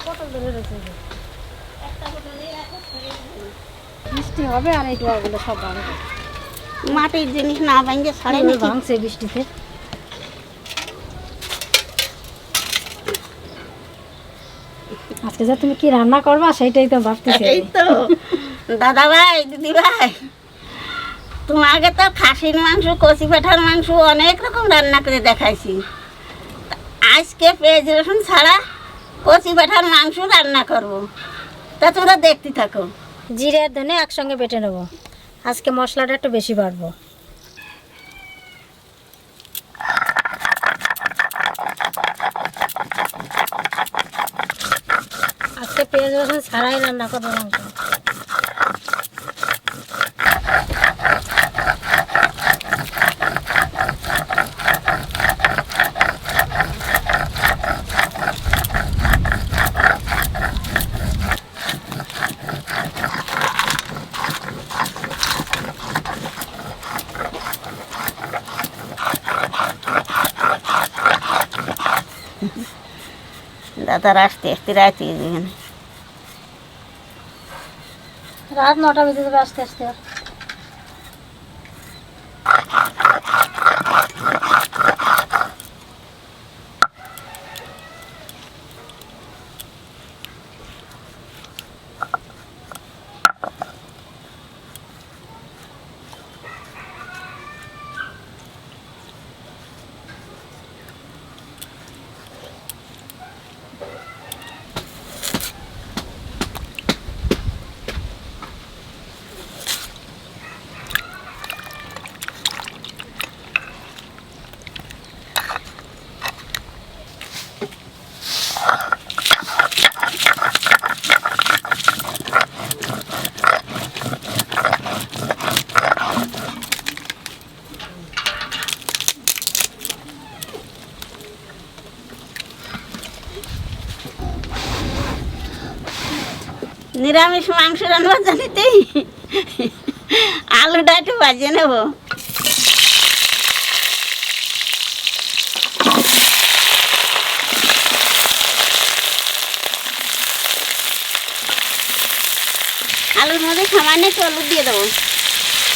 পটল ধরে রয়েছে, বৃষ্টি হবে আর এই ডোয়াগুলো সব ভাঙবে। মাটির জিনিস না ভাঙে ছাড়ে ভাঙছে বৃষ্টিতে। আজকে যে তুমি কি রান্না করবা সেটাই তো ভাবতেছি। এই তো দাদা ভাই, দিদি ভাই, তোমাকে তো খাসির মাংস, কচি পাঁঠার মাংস অনেক রকম রান্না করে দেখাইছি। আজকে পেঁয়াজ রসুন ছাড়া কচি পাঁঠার মাংস রান্না করব, তা তোমরা দেখতে থাকো। জিরে আর ধনে একসঙ্গে বেটে নেবো। আজকে মশলাটা একটু বেশি বাড়বো। আজকে পেঁয়াজ রসুন ছাড়াই রান্না করবো মাংস। দাদার আসতে আসতে রাতে যেখানে রাত 9টা বেজে যাবে আস্তে আস্তে। নিরামিষ মাংস রান্না জানিতেই আলুটা একটু ভাজিয়ে নেব। আলুর মধ্যে সামান্য একটু হলুদ দিয়ে দেবো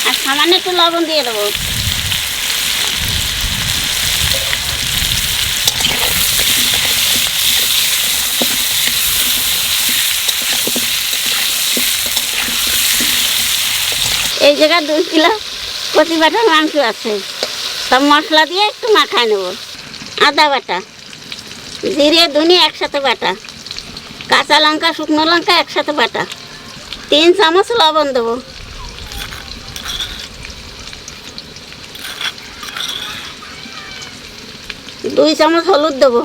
আর সামান্য একটু লবণ দিয়ে দেবো। এই জায়গায় 2 কিলো কচি পাঁঠার মাংস আছে, সব মশলা দিয়ে একটু মাখায় নেব। আদা বাটা, জিরে ধনে একসাথে বাটা, কাঁচা লঙ্কা শুকনো লঙ্কা একসাথে বাটা, 3 চামচ লবণ দেবো, 2 চামচ হলুদ দেবো,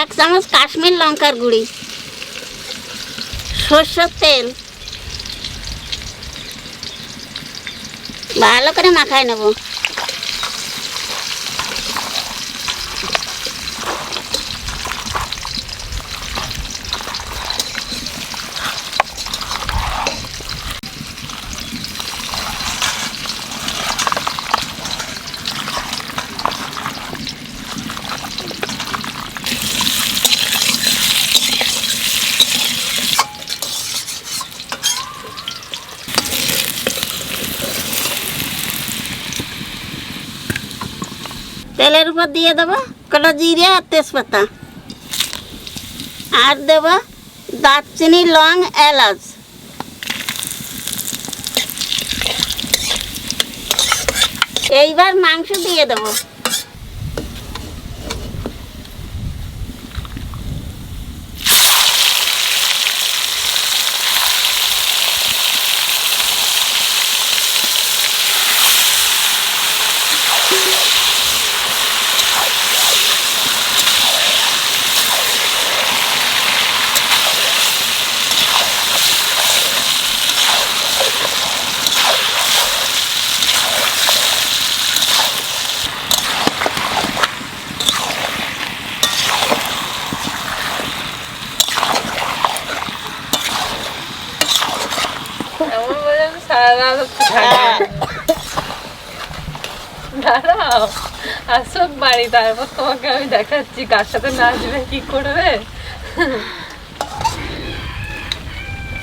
1 চামচ কাশ্মীর লঙ্কার গুঁড়ি, সরষের তেল, ভালো করে মাখায় নেব। তেলের উপর দিয়ে দেবো কটা জিরে আর তেজপাতা, আর দেব দারচিনি, লং, এলাচ। এইবার মাংস দিয়ে দেবো। আসুক বাড়ি, তারপর তোমাকে আমি দেখাচ্ছি কার সাথে নাচবে কি করবে।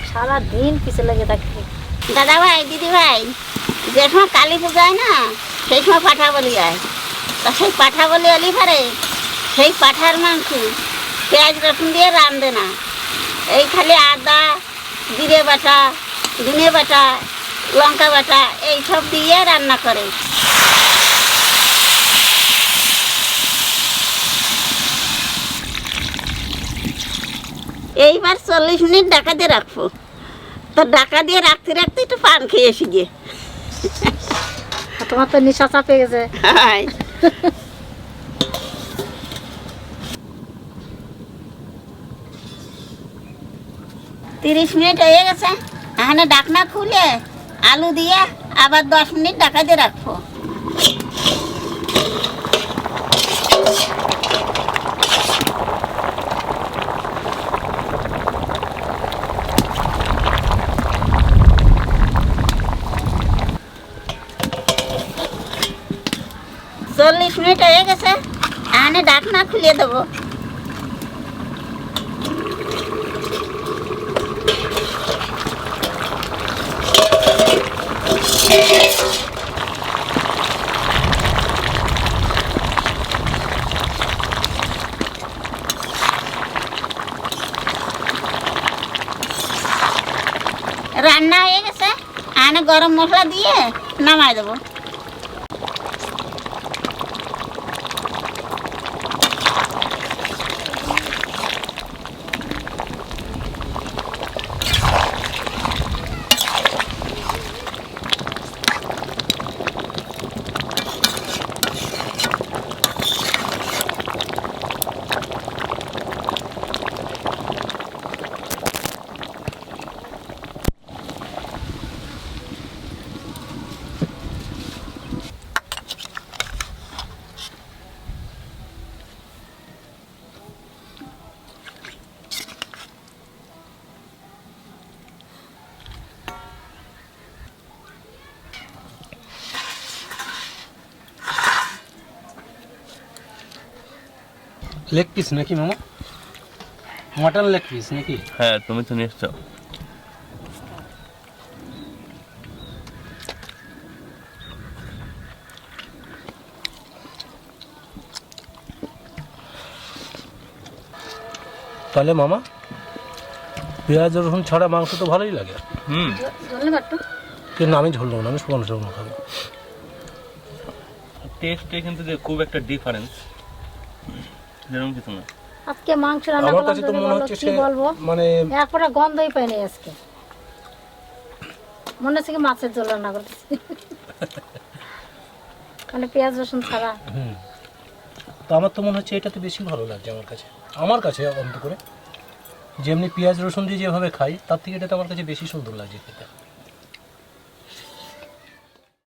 সারা দিন পিছে লেগে থাকি। দাদা ভাই দিদি ভাই, যে সময় কালী পূজা হয় না সেই সময় পাঠা বলি হয়। তা সেই পাঠা বলি এলি পারে সেই পাঠার মাংস পেঁয়াজ রসুন দিয়ে রাঁধে না, এই খালি আদা জিরে বাটা ধনে বাটা লঙ্কা বাটা এইসব দিয়ে রান্না করে। এইবার 40 মিনিট ঢাকা দিয়ে রাখবো। তো ঢাকা দিয়ে রাখতে রাখতে একটু পান খেয়ে এসে গিয়ে তোমার তো নিশা চাপে গেছে। 30 মিনিট হয়ে গেছে, এখানে ঢাকনা খুলে আলু দিয়ে আবার 10 মিনিট ঢাকা দিয়ে রাখবো। চল্লিশ মিনিট হয়ে গেছে, এখানে ঢাকনা খুলে দেবো। রান্না হয়ে গেছে, এখানে গরম মশলা দিয়ে নামাই দেবো। লেগ পিস নাকি মামা? মটন লেগ পিস নাকি? হ্যাঁ, তুমি তো নিশ্চয়। তাহলে মামা পেঁয়াজ রসুন ছাড়া মাংস তো ভালোই লাগে। কিন্তু আমি ঝোল নেবো না, আমি শুকনো শুকনো খাবো। টেস্টে কিন্তু যে খুব একটা ডিফারেন্স যেরকম কিছু না। আজকে মাংস রান্না আমার করলাম, কাছে তো যদি মনে বলো হচ্ছে কি বলবো, মানে একবারে গন্ধই পাইনি আজকে। মনে হচ্ছে কি মাছের ঝোল রান্না করতেছি, মানে পেঁয়াজ রসুন ছাড়া। তো আমার তো মনে হচ্ছে এটা তো বেশি ভালো লাগছে আমার কাছে অন্ত করে। যেমনি পেঁয়াজ রসুন দিয়ে যেভাবে খাই তার থেকে এটা তো আমার কাছে বেশি সুন্দর লাগছে খেতে।